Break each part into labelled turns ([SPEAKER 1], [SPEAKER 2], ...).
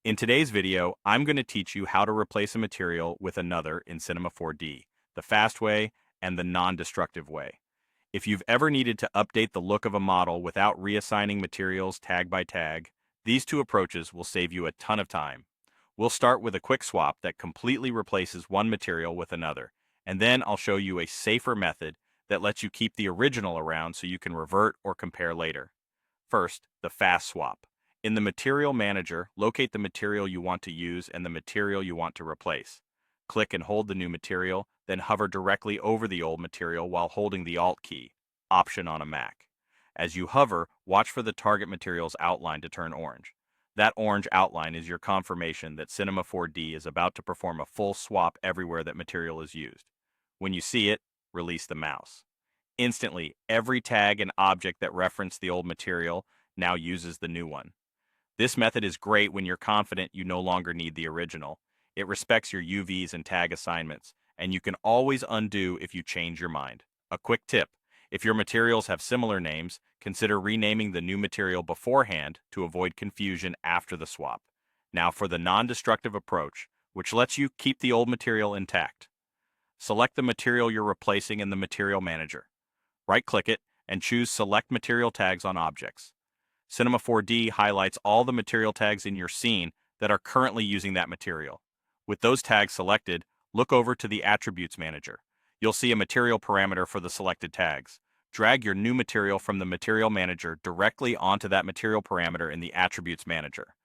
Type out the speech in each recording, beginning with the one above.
[SPEAKER 1] In today's video, I'm going to teach you how to replace a material with another in Cinema 4D, the fast way and the non-destructive way. If you've ever needed to update the look of a model without reassigning materials tag by tag, these two approaches will save you a ton of time. We'll start with a quick swap that completely replaces one material with another, and then I'll show you a safer method that lets you keep the original around so you can revert or compare later. First, the fast swap. In the Material Manager, locate the material you want to use and the material you want to replace. Click and hold the new material, then hover directly over the old material while holding the Alt key, Option on a Mac. As you hover, watch for the target material's outline to turn orange. That orange outline is your confirmation that Cinema 4D is about to perform a full swap everywhere that material is used. When you see it, release the mouse. Instantly, every tag and object that referenced the old material now uses the new one. This method is great when you're confident you no longer need the original. It respects your UVs and tag assignments, and you can always undo if you change your mind. A quick tip: if your materials have similar names, consider renaming the new material beforehand to avoid confusion after the swap. Now for the non-destructive approach, which lets you keep the old material intact. Select the material you're replacing in the Material Manager. Right-click it and choose Select Material Tags on Objects. Cinema 4D highlights all the material tags in your scene that are currently using that material. With those tags selected, look over to the Attributes Manager. You'll see a material parameter for the selected tags. Drag your new material from the Material Manager directly onto that material parameter in the Attributes Manager.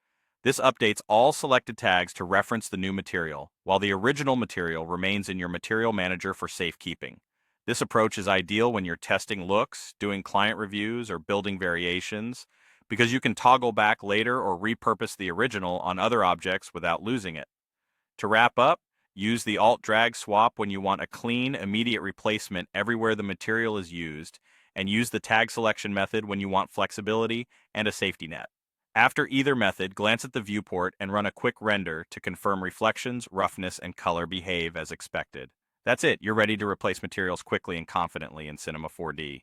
[SPEAKER 1] This updates all selected tags to reference the new material, while the original material remains in your Material Manager for safekeeping. This approach is ideal when you're testing looks, doing client reviews, or building variations, because you can toggle back later or repurpose the original on other objects without losing it. To wrap up, use the Alt-Drag swap when you want a clean, immediate replacement everywhere the material is used, and use the tag selection method when you want flexibility and a safety net. After either method, glance at the viewport and run a quick render to confirm reflections, roughness, and color behave as expected. That's it, you're ready to replace materials quickly and confidently in Cinema 4D.